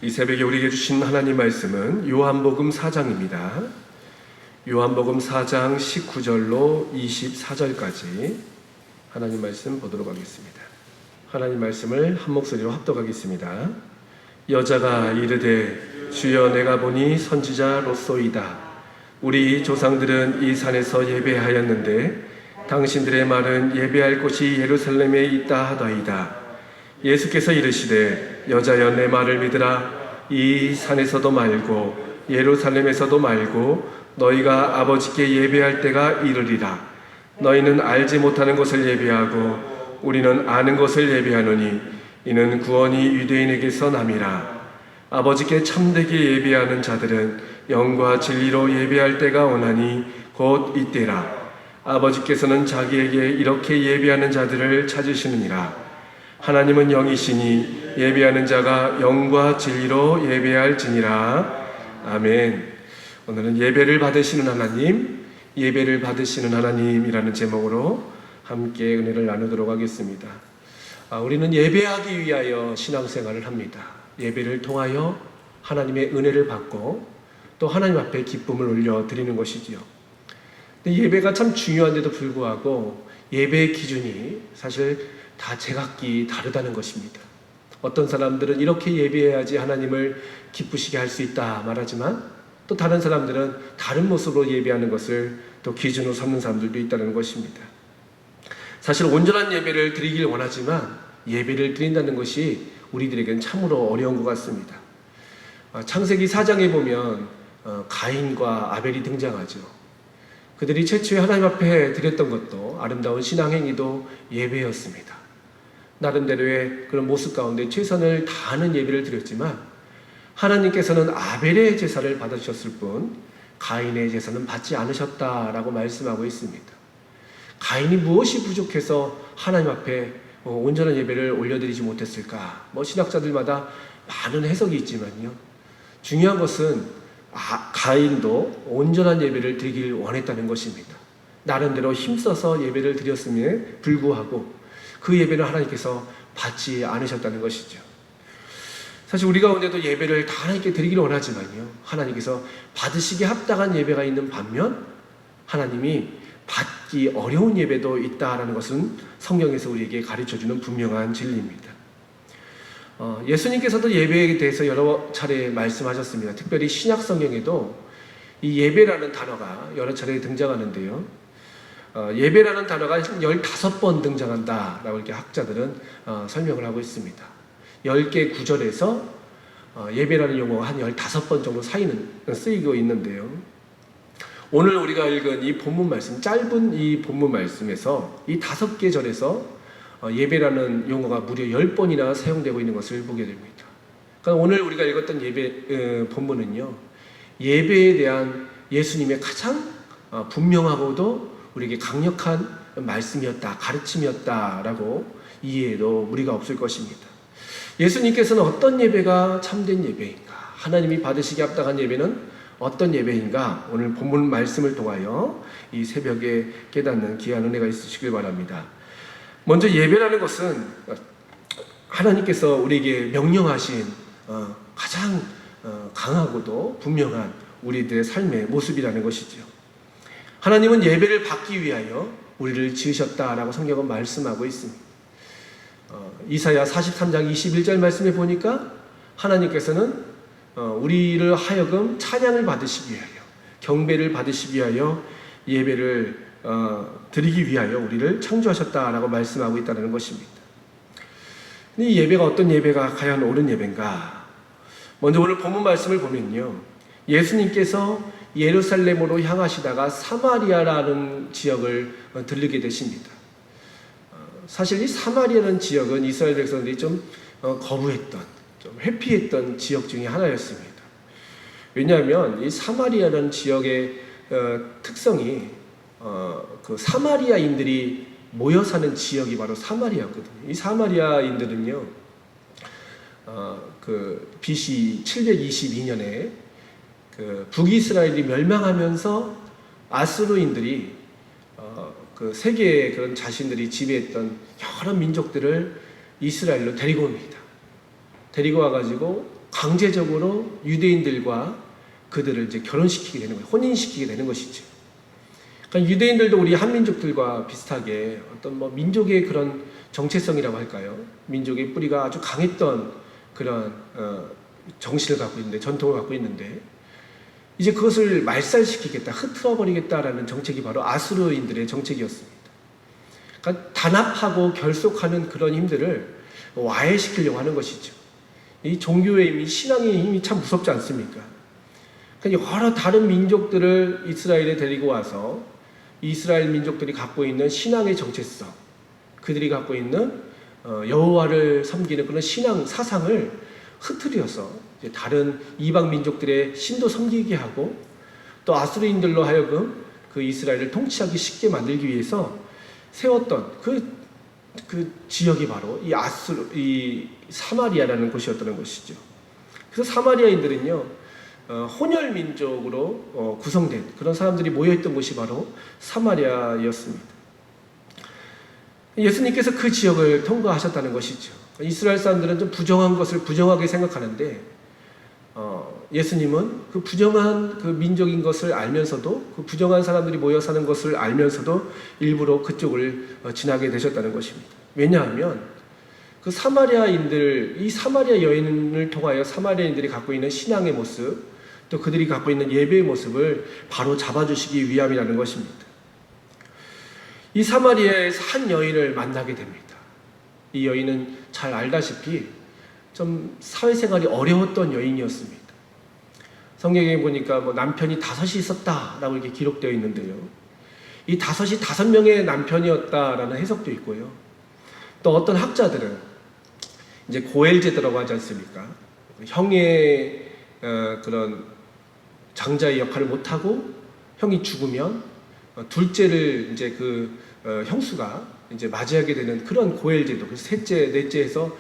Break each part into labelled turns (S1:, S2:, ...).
S1: 이 새벽에 우리에게 주신 하나님 말씀은 요한복음 4장입니다. 요한복음 4장 19절로 24절까지 하나님 말씀 보도록 하겠습니다. 하나님 말씀을 한 목소리로 합독하겠습니다. 여자가 이르되 주여 내가 보니 선지자로소이다. 우리 조상들은 이 산에서 예배하였는데 당신들의 말은 예배할 곳이 예루살렘에 있다 하더이다. 예수께서 이르시되 여자여 내 말을 믿으라. 이 산에서도 말고 예루살렘에서도 말고 너희가 아버지께 예배할 때가 이르리라. 너희는 알지 못하는 것을 예배하고 우리는 아는 것을 예배하노니 이는 구원이 유대인에게서 남이라. 아버지께 참되게 예배하는 자들은 영과 진리로 예배할 때가 오나니 곧 이때라. 아버지께서는 자기에게 이렇게 예배하는 자들을 찾으시느니라. 하나님은 영이시니 예배하는 자가 영과 진리로 예배할지니라. 아멘. 오늘은 예배를 받으시는 하나님, 예배를 받으시는 하나님이라는 제목으로 함께 은혜를 나누도록 하겠습니다. 우리는 예배하기 위하여 신앙생활을 합니다. 예배를 통하여 하나님의 은혜를 받고 또 하나님 앞에 기쁨을 올려드리는 것이지요. 예배가 참 중요한데도 불구하고 예배의 기준이 사실 다 제각기 다르다는 것입니다. 어떤 사람들은 이렇게 예배해야지 하나님을 기쁘시게 할 수 있다 말하지만 또 다른 사람들은 다른 모습으로 예배하는 것을 또 기준으로 삼는 사람들도 있다는 것입니다. 사실 온전한 예배를 드리길 원하지만 예배를 드린다는 것이 우리들에게는 참으로 어려운 것 같습니다. 창세기 4장에 보면 가인과 아벨이 등장하죠. 그들이 최초에 하나님 앞에 드렸던 것도 아름다운 신앙행위도 예배였습니다. 나름대로의 그런 모습 가운데 최선을 다하는 예배를 드렸지만 하나님께서는 아벨의 제사를 받으셨을 뿐 가인의 제사는 받지 않으셨다라고 말씀하고 있습니다. 가인이 무엇이 부족해서 하나님 앞에 온전한 예배를 올려드리지 못했을까? 신학자들마다 많은 해석이 있지만요. 중요한 것은 가인도 온전한 예배를 드리길 원했다는 것입니다. 나름대로 힘써서 예배를 드렸음에 불구하고 그 예배는 하나님께서 받지 않으셨다는 것이죠. 사실 우리 가운데도 예배를 다 하나님께 드리기를 원하지만요, 하나님께서 받으시기에 합당한 예배가 있는 반면 하나님이 받기 어려운 예배도 있다라는 것은 성경에서 우리에게 가르쳐주는 분명한 진리입니다. 예수님께서도 예배에 대해서 여러 차례 말씀하셨습니다. 특별히 신약 성경에도 이 예배라는 단어가 여러 차례 등장하는데요. 예배라는 단어가 15번 등장한다라고 이렇게 학자들은 설명을 하고 있습니다. 10개 구절에서 예배라는 용어가 한 15번 정도 쓰이고 있는데요. 오늘 우리가 읽은 이 본문 말씀, 짧은 이 본문 말씀에서 이 5개 절에서 예배라는 용어가 무려 10번이나 사용되고 있는 것을 보게 됩니다. 그러니까 오늘 우리가 읽었던 예배 본문은요, 예배에 대한 예수님의 가장 분명하고도 우리에게 강력한 말씀이었다, 가르침이었다라고 이해해도 무리가 없을 것입니다. 예수님께서는 어떤 예배가 참된 예배인가, 하나님이 받으시기 합당한 예배는 어떤 예배인가, 오늘 본문 말씀을 통하여 이 새벽에 깨닫는 귀한 은혜가 있으시길 바랍니다. 먼저 예배라는 것은 하나님께서 우리에게 명령하신 가장 강하고도 분명한 우리들의 삶의 모습이라는 것이죠. 하나님은 예배를 받기 위하여 우리를 지으셨다라고 성경은 말씀하고 있습니다. 이사야 43장 21절 말씀에 보니까 하나님께서는 우리를 하여금 찬양을 받으시기 위하여, 경배를 받으시기 위하여 예배를 드리기 위하여 우리를 창조하셨다라고 말씀하고 있다는 것입니다. 이 예배가 어떤 예배가 과연 옳은 예배인가? 먼저 오늘 본문 말씀을 보면요, 예수님께서 예루살렘으로 향하시다가 사마리아라는 지역을 들르게 되십니다. 사실 이 사마리아라는 지역은 이스라엘 백성들이 좀 거부했던, 좀 회피했던 지역 중에 하나였습니다. 왜냐하면 이 사마리아라는 지역의 특성이 그 사마리아인들이 모여 사는 지역이 바로 사마리아거든요. 이 사마리아인들은요, 그 BC 722년에 그 북이스라엘이 멸망하면서 아수르인들이 그 세계의 그런 자신들이 지배했던 여러 민족들을 이스라엘로 데리고 옵니다. 데리고 와가지고 강제적으로 유대인들과 그들을 이제 결혼시키게 되는 거예요. 혼인시키게 되는 것이죠. 그러니까 유대인들도 우리 한민족들과 비슷하게 어떤 뭐 민족의 그런 정체성이라고 할까요? 민족의 뿌리가 아주 강했던 그런 정신을 갖고 있는데, 전통을 갖고 있는데, 이제 그것을 말살시키겠다, 흩어버리겠다라는 정책이 바로 아수르인들의 정책이었습니다. 그러니까 단합하고 결속하는 그런 힘들을 와해시키려고 하는 것이죠. 이 종교의 힘이, 신앙의 힘이 참 무섭지 않습니까? 그러니까 여러 다른 민족들을 이스라엘에 데리고 와서 이스라엘 민족들이 갖고 있는 신앙의 정체성, 그들이 갖고 있는 여호와를 섬기는 그런 신앙 사상을 흐트려서 이제 다른 이방 민족들의 신도 섬기게 하고, 또 아수르인들로 하여금 그 이스라엘을 통치하기 쉽게 만들기 위해서 세웠던 그 지역이 바로 이 사마리아라는 곳이었다는 것이죠. 그래서 사마리아인들은요, 혼혈 민족으로 구성된 그런 사람들이 모여있던 곳이 바로 사마리아였습니다. 예수님께서 그 지역을 통과하셨다는 것이죠. 이스라엘 사람들은 좀 부정한 것을 부정하게 생각하는데, 예수님은 그 부정한 그 민족인 것을 알면서도, 그 부정한 사람들이 모여 사는 것을 알면서도 일부러 그쪽을 지나게 되셨다는 것입니다. 왜냐하면 그 사마리아인들, 이 사마리아 여인을 통하여 사마리아인들이 갖고 있는 신앙의 모습, 또 그들이 갖고 있는 예배의 모습을 바로 잡아주시기 위함이라는 것입니다. 이 사마리아에서 한 여인을 만나게 됩니다. 이 여인은 잘 알다시피 좀 사회생활이 어려웠던 여인이었습니다. 성경에 보니까 뭐 남편이 5이 있었다라고 이렇게 기록되어 있는데요, 이 5이 5명의 남편이었다라는 해석도 있고요, 또 어떤 학자들은 이제 고엘제도라고 하지 않습니까? 형의 그런 장자의 역할을 못하고 형이 죽으면 둘째를 이제 그 형수가 이제 맞이하게 되는 그런 고엘제도. 그래서 셋째, 넷째에서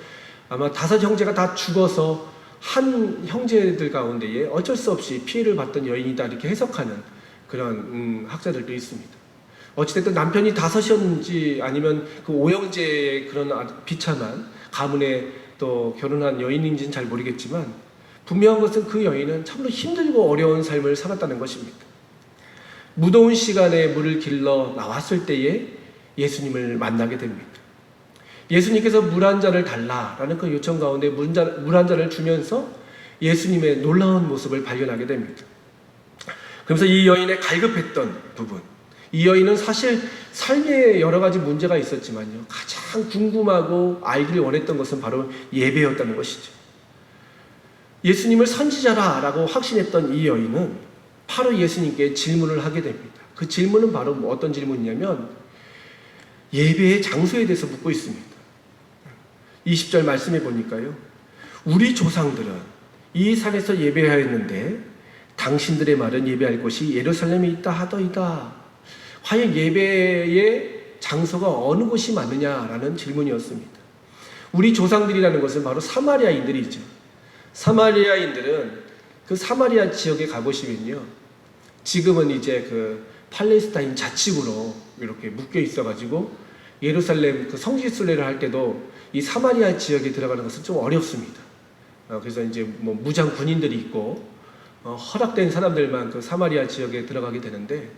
S1: 아마 5 형제가 다 죽어서 한 형제들 가운데에 어쩔 수 없이 피해를 받던 여인이다, 이렇게 해석하는 그런 학자들도 있습니다. 어찌됐든 남편이 5이었는지 아니면 그 5형제의 그런 비참한 가문에 또 결혼한 여인인지는 잘 모르겠지만, 분명한 것은 그 여인은 참으로 힘들고 어려운 삶을 살았다는 것입니다. 무더운 시간에 물을 길러 나왔을 때에 예수님을 만나게 됩니다. 예수님께서 물 한 잔을 달라라는 그 요청 가운데 물 한 잔을 주면서 예수님의 놀라운 모습을 발견하게 됩니다. 그러면서 이 여인의 갈급했던 부분, 이 여인은 사실 삶에 여러 가지 문제가 있었지만요, 가장 궁금하고 알기를 원했던 것은 바로 예배였다는 것이죠. 예수님을 선지자라고 확신했던 이 여인은 바로 예수님께 질문을 하게 됩니다. 그 질문은 바로 어떤 질문이냐면 예배의 장소에 대해서 묻고 있습니다. 20절 말씀해 보니까요, 우리 조상들은 이 산에서 예배하였는데 당신들의 말은 예배할 곳이 예루살렘에 있다 하더이다. 과연 예배의 장소가 어느 곳이 맞느냐라는 질문이었습니다. 우리 조상들이라는 것은 바로 사마리아인들이죠. 사마리아인들은 그 사마리아 지역에 가보시면요, 지금은 이제 그 팔레스타인 자치구로 이렇게 묶여 있어가지고 예루살렘 그 성지순례를 할 때도 이 사마리아 지역에 들어가는 것은 좀 어렵습니다. 그래서 이제 뭐 무장 군인들이 있고 허락된 사람들만 그 사마리아 지역에 들어가게 되는데,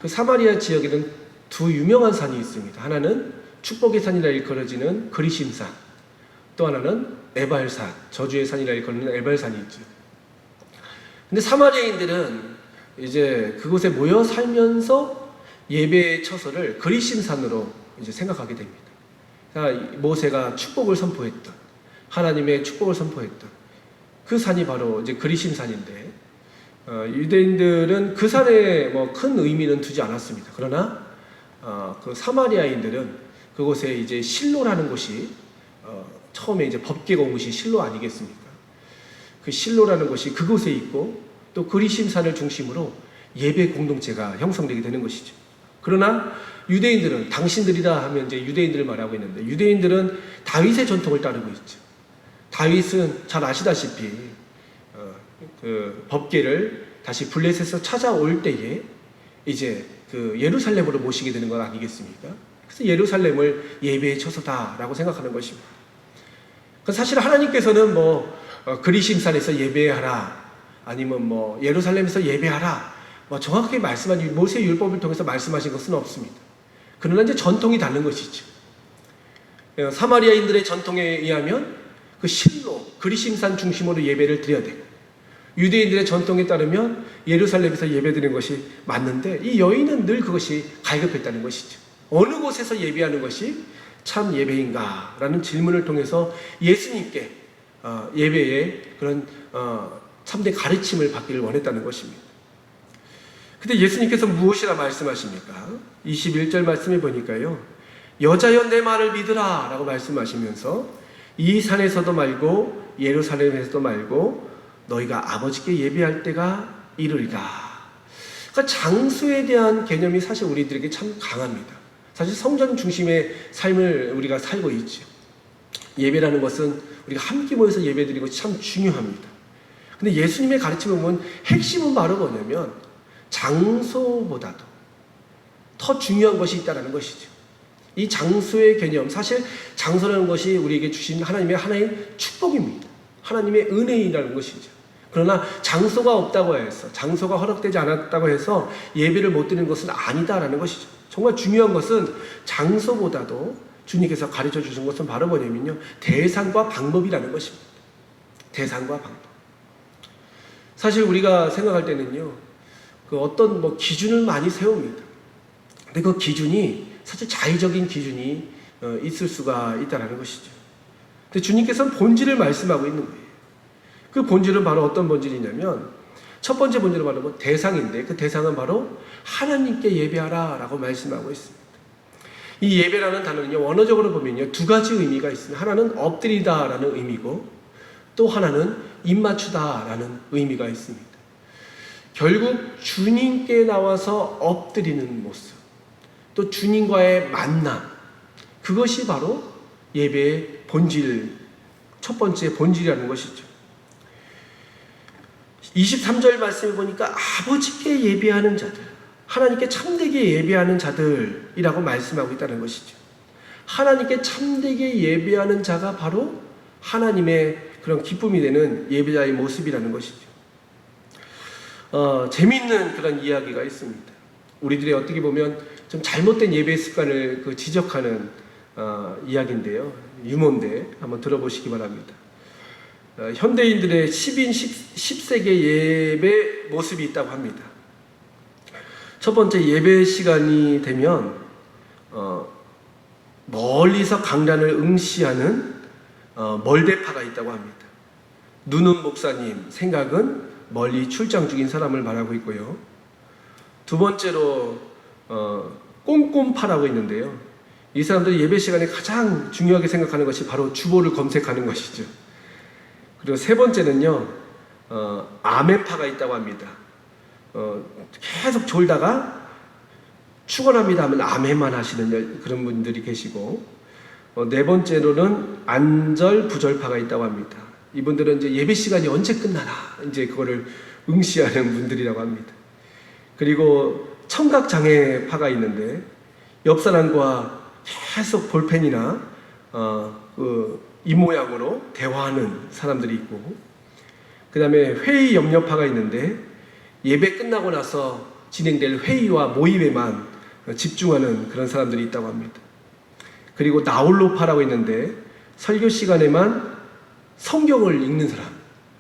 S1: 그 사마리아 지역에는 두 유명한 산이 있습니다. 하나는 축복의 산이라 일컬어지는 그리심산, 또 하나는 에발산, 저주의 산이라 일컬어지는 에발산이 있죠. 근데 사마리아인들은 이제 그곳에 모여 살면서 예배의 처소를 그리심산으로 이제 생각하게 됩니다. 모세가 축복을 선포했던, 하나님의 축복을 선포했던 그 산이 바로 이제 그리심산인데, 유대인들은 그 산에 뭐 큰 의미는 두지 않았습니다. 그러나 그 사마리아인들은 그곳에 이제 실로라는 곳이 처음에 이제 법궤가 온 곳이 실로 아니겠습니까? 그 실로라는 곳이 그곳에 있고, 또 그리심산을 중심으로 예배 공동체가 형성되게 되는 것이죠. 그러나 유대인들은, 당신들이라 하면 이제 유대인들을 말하고 있는데, 유대인들은 다윗의 전통을 따르고 있죠. 다윗은 잘 아시다시피 그 법궤를 다시 블레셋에서 찾아올 때에 이제 그 예루살렘으로 모시게 되는 건 아니겠습니까? 그래서 예루살렘을 예배의 처소다라고 생각하는 것입니다. 사실 하나님께서는 뭐 그리심산에서 예배하라, 아니면 뭐 예루살렘에서 예배하라, 정확하게 말씀하신 모세 율법을 통해서 말씀하신 것은 없습니다. 그러나 이제 전통이 다른 것이죠. 사마리아인들의 전통에 의하면 그 실로 그리심산 중심으로 예배를 드려야 되고, 유대인들의 전통에 따르면 예루살렘에서 예배드리는 것이 맞는데, 이 여인은 늘 그것이 갈급했다는 것이죠. 어느 곳에서 예배하는 것이 참 예배인가? 라는 질문을 통해서 예수님께 예배의 그런 참된 가르침을 받기를 원했다는 것입니다. 근데 예수님께서 무엇이라 말씀하십니까? 21절 말씀해 보니까요, 여자여 내 말을 믿으라 라고 말씀하시면서 이 산에서도 말고 예루살렘에서도 말고 너희가 아버지께 예배할 때가 이르리라. 그러니까 장소에 대한 개념이 사실 우리들에게 참 강합니다. 사실 성전 중심의 삶을 우리가 살고 있죠. 예배라는 것은 우리가 함께 모여서 예배드리는 것이 참 중요합니다. 근데 예수님의 가르침을 보면 핵심은 바로 뭐냐면 장소보다도 더 중요한 것이 있다는 것이죠. 이 장소의 개념, 사실 장소라는 것이 우리에게 주신 하나님의 축복입니다. 하나님의 은혜이라는 것이죠. 그러나 장소가 없다고 해서, 장소가 허락되지 않았다고 해서 예배를 못 드리는 것은 아니다라는 것이죠. 정말 중요한 것은 장소보다도 주님께서 가르쳐 주신 것은 바로 뭐냐면요, 대상과 방법이라는 것입니다. 대상과 방법. 사실 우리가 생각할 때는요, 그 어떤 기준을 많이 세웁니다. 근데 그 기준이 사실 자의적인 기준이 있을 수가 있다는 것이죠. 근데 주님께서는 본질을 말씀하고 있는 거예요. 그 본질은 바로 어떤 본질이냐면, 첫 번째 본질은 바로 대상인데, 그 대상은 바로 하나님께 예배하라 라고 말씀하고 있습니다. 이 예배라는 단어는요, 원어적으로 보면요, 두 가지 의미가 있습니다. 하나는 엎드리다 라는 의미고, 또 하나는 입맞추다 라는 의미가 있습니다. 결국 주님께 나와서 엎드리는 모습, 또 주님과의 만남, 그것이 바로 예배의 본질, 첫 번째 본질이라는 것이죠. 23절 말씀을 보니까 아버지께 예배하는 자들, 하나님께 참되게 예배하는 자들이라고 말씀하고 있다는 것이죠. 하나님께 참되게 예배하는 자가 바로 하나님의 그런 기쁨이 되는 예배자의 모습이라는 것이죠. 재미있는 그런 이야기가 있습니다. 우리들이 어떻게 보면 좀 잘못된 예배 습관을 지적하는 이야기인데요. 유머인데 한번 들어보시기 바랍니다. 현대인들의 10세기 예배 모습이 있다고 합니다. 첫 번째, 예배 시간이 되면 멀리서 강단을 응시하는 멀대파가 있다고 합니다. 누는 목사님 생각은 멀리 출장 중인 사람을 말하고 있고요. 두 번째로 꼼꼼파라고 있는데요. 이 사람들이 예배 시간에 가장 중요하게 생각하는 것이 바로 주보를 검색하는 것이죠. 그리고 세 번째는요, 아멘파가 있다고 합니다. 계속 졸다가 축원합니다 하면 아멘만 하시는 그런 분들이 계시고, 네 번째로는 안절부절파가 있다고 합니다. 이분들은 이제 예배 시간이 언제 끝나나 이제 그거를 응시하는 분들이라고 합니다. 그리고 청각장애파가 있는데 옆 사람과 계속 볼펜이나 이 모양으로 대화하는 사람들이 있고, 그 다음에 회의 염려파가 있는데 예배 끝나고 나서 진행될 회의와 모임에만 집중하는 그런 사람들이 있다고 합니다. 그리고 나홀로파라고 있는데 설교 시간에만 성경을 읽는 사람,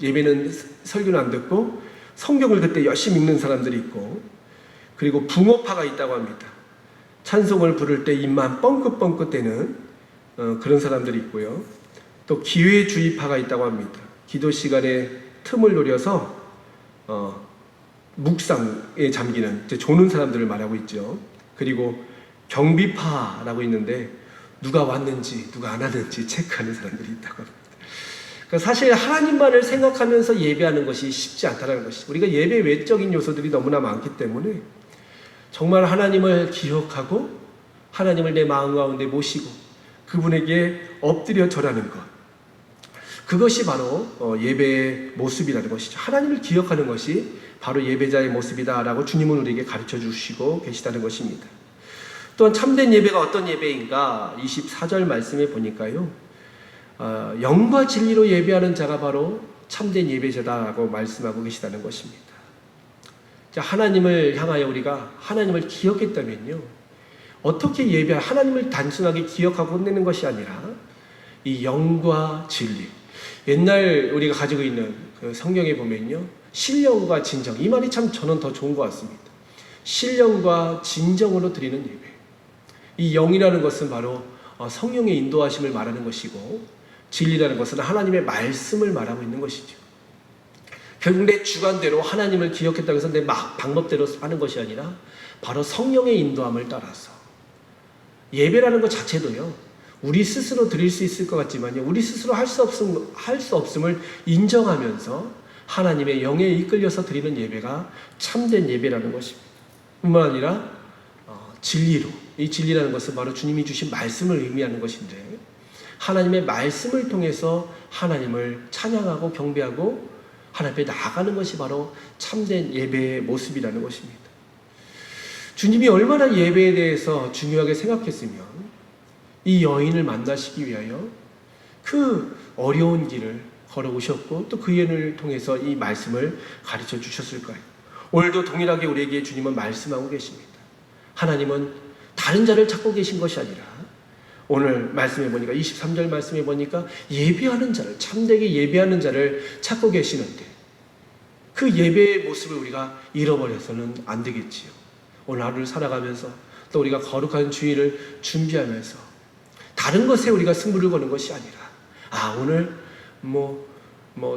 S1: 예배는 설교는 안 듣고 성경을 그때 열심히 읽는 사람들이 있고, 그리고 붕어파가 있다고 합니다. 찬송을 부를 때 입만 뻥긋뻥긋 대는 그런 사람들이 있고요. 또 기회주의파가 있다고 합니다. 기도 시간에 틈을 노려서 묵상에 잠기는, 조는 사람들을 말하고 있죠. 그리고 경비파라고 있는데 누가 왔는지 누가 안 왔는지 체크하는 사람들이 있다고 합니다. 그러니까 사실 하나님만을 생각하면서 예배하는 것이 쉽지 않다는 것이, 우리가 예배 외적인 요소들이 너무나 많기 때문에 정말 하나님을 기억하고 하나님을 내 마음 가운데 모시고 그분에게 엎드려 절하는 것, 그것이 바로 예배의 모습이라는 것이죠. 하나님을 기억하는 것이 바로 예배자의 모습이다라고 주님은 우리에게 가르쳐 주시고 계시다는 것입니다. 또한 참된 예배가 어떤 예배인가, 24절 말씀에 보니까요, 영과 진리로 예배하는 자가 바로 참된 예배자다라고 말씀하고 계시다는 것입니다. 자, 하나님을 향하여 우리가 하나님을 기억했다면요, 어떻게 하나님을 단순하게 기억하고 끝내는 것이 아니라 이 영과 진리, 옛날 우리가 가지고 있는 그 성경에 보면요, 신령과 진정, 이 말이 참 저는 더 좋은 것 같습니다. 신령과 진정으로 드리는 예배. 이 영이라는 것은 바로 성령의 인도하심을 말하는 것이고, 진리라는 것은 하나님의 말씀을 말하고 있는 것이죠. 결국 내 주관대로 하나님을 기억했다고 해서 내 방법대로 하는 것이 아니라 바로 성령의 인도함을 따라서, 예배라는 것 자체도요, 우리 스스로 드릴 수 있을 것 같지만요, 우리 스스로 할 수 없음을 인정하면서 하나님의 영에 이끌려서 드리는 예배가 참된 예배라는 것입니다. 뿐만 아니라 진리로, 이 진리라는 것은 바로 주님이 주신 말씀을 의미하는 것인데, 하나님의 말씀을 통해서 하나님을 찬양하고 경배하고 하나님 앞에 나아가는 것이 바로 참된 예배의 모습이라는 것입니다. 주님이 얼마나 예배에 대해서 중요하게 생각했으면 이 여인을 만나시기 위하여 그 어려운 길을 걸어오셨고, 또 그 여인을 통해서 이 말씀을 가르쳐 주셨을까요? 오늘도 동일하게 우리에게 주님은 말씀하고 계십니다. 하나님은 다른 자를 찾고 계신 것이 아니라, 오늘 말씀해 보니까 23절 말씀해 보니까 예배하는 자를, 참되게 예배하는 자를 찾고 계시는데, 그 예배의 모습을 우리가 잃어버려서는 안 되겠지요. 오늘 하루를 살아가면서 또 우리가 거룩한 주일을 준비하면서 다른 것에 우리가 승부를 거는 것이 아니라, 오늘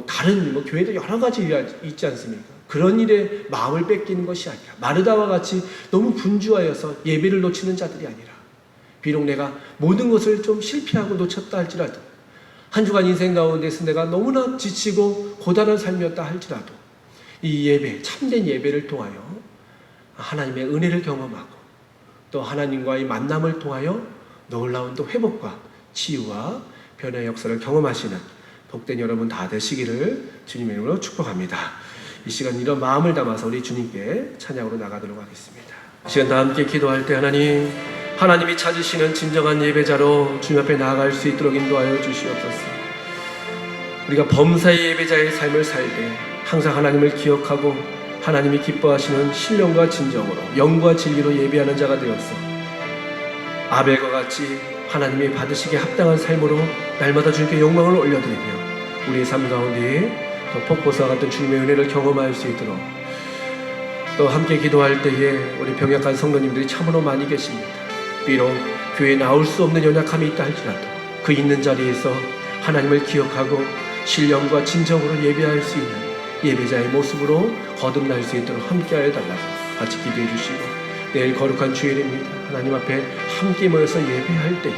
S1: 다른 교회도 여러 가지 일이 있지 않습니까? 그런 일에 마음을 뺏기는 것이 아니라, 마르다와 같이 너무 분주하여서 예배를 놓치는 자들이 아니라, 비록 내가 모든 것을 좀 실패하고 놓쳤다 할지라도, 한 주간 인생 가운데서 내가 너무나 지치고 고단한 삶이었다 할지라도, 이 예배, 참된 예배를 통하여 하나님의 은혜를 경험하고, 또 하나님과의 만남을 통하여 놀라운 또 회복과 치유와 변화의 역사를 경험하시는 복된 여러분 다 되시기를 주님의 이름으로 축복합니다. 이 시간 이런 마음을 담아서 우리 주님께 찬양으로 나가도록 하겠습니다. 이 시간 다 함께 기도할 때 하나님이 찾으시는 진정한 예배자로 주님 앞에 나아갈 수 있도록 인도하여 주시옵소서. 우리가 범사의 예배자의 삶을 살 때 항상 하나님을 기억하고 하나님이 기뻐하시는 신령과 진정으로, 영과 진리로 예배하는 자가 되어서 아벨과 같이 하나님이 받으시기에 합당한 삶으로 날마다 주님께 영광을 올려드리며, 우리의 삶 가운데에 또 폭포수와 같은 주님의 은혜를 경험할 수 있도록, 또 함께 기도할 때에 우리 병약한 성도님들이 참으로 많이 계십니다. 비록 교회에 나올 수 없는 연약함이 있다 할지라도 그 있는 자리에서 하나님을 기억하고 신령과 진정으로 예배할 수 있는 예배자의 모습으로 거듭날 수 있도록 함께하여 달라고 같이 기도해 주시고, 내일 거룩한 주일입니다. 하나님 앞에 함께 모여서 예배할 때에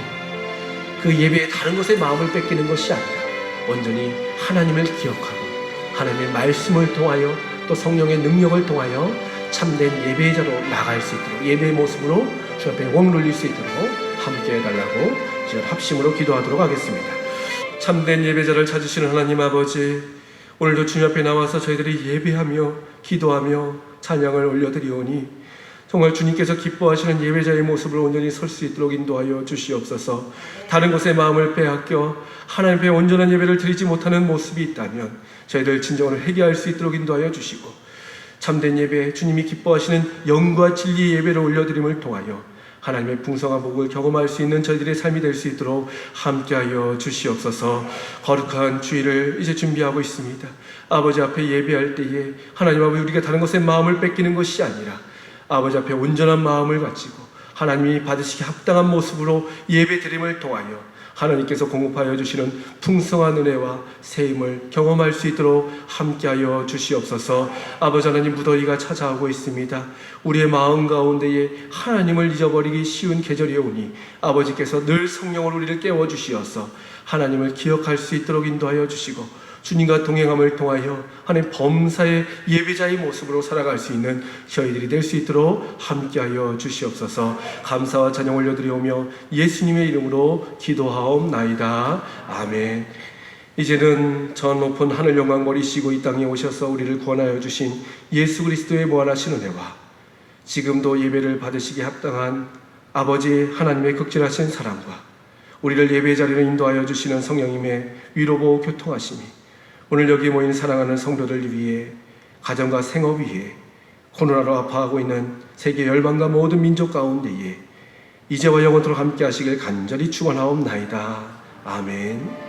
S1: 그 예배에 다른 것에 마음을 뺏기는 것이 아니라 온전히 하나님을 기억하고 하나님의 말씀을 통하여 또 성령의 능력을 통하여 참된 예배자로 나갈 수 있도록, 예배의 모습으로 주 앞에 영광을 올릴 수 있도록 함께 해달라고 이제 합심으로 기도하도록 하겠습니다. 참된 예배자를 찾으시는 하나님 아버지, 오늘도 주님 앞에 나와서 저희들이 예배하며 기도하며 찬양을 올려드리오니 정말 주님께서 기뻐하시는 예배자의 모습을 온전히 설 수 있도록 인도하여 주시옵소서. 다른 것에 마음을 빼앗겨 하나님 앞에 온전한 예배를 드리지 못하는 모습이 있다면 저희들 진정으로 회개할 수 있도록 인도하여 주시고, 참된 예배, 주님이 기뻐하시는 영과 진리의 예배를 올려드림을 통하여 하나님의 풍성한 복을 경험할 수 있는 저희들의 삶이 될 수 있도록 함께하여 주시옵소서. 거룩한 주일을 이제 준비하고 있습니다. 아버지 앞에 예배할 때에 하나님 아버지, 우리가 다른 것에 마음을 뺏기는 것이 아니라 아버지 앞에 온전한 마음을 가지고 하나님이 받으시기 합당한 모습으로 예배 드림을 통하여 하나님께서 공급하여 주시는 풍성한 은혜와 세임을 경험할 수 있도록 함께하여 주시옵소서. 아버지 하나님, 무더위가 찾아오고 있습니다. 우리의 마음 가운데에 하나님을 잊어버리기 쉬운 계절이 오니 아버지께서 늘 성령으로 우리를 깨워주시어서 하나님을 기억할 수 있도록 인도하여 주시고, 주님과 동행함을 통하여 하나님 범사의 예배자의 모습으로 살아갈 수 있는 저희들이 될 수 있도록 함께하여 주시옵소서. 감사와 찬양 올려드리오며 예수님의 이름으로 기도하옵나이다. 아멘. 이제는 저 높은 하늘 영광 버리시고 이 땅에 오셔서 우리를 구원하여 주신 예수 그리스도의 무한하신 은혜와 지금도 예배를 받으시기에 합당한 아버지 하나님의 극진하신 사랑과 우리를 예배의 자리로 인도하여 주시는 성령님의 위로보 교통하심이 오늘 여기 모인 사랑하는 성도들 위해, 가정과 생업 위해, 코로나로 아파하고 있는 세계 열방과 모든 민족 가운데에 이제와 영원토록 함께 하시길 간절히 축원하옵나이다. 아멘.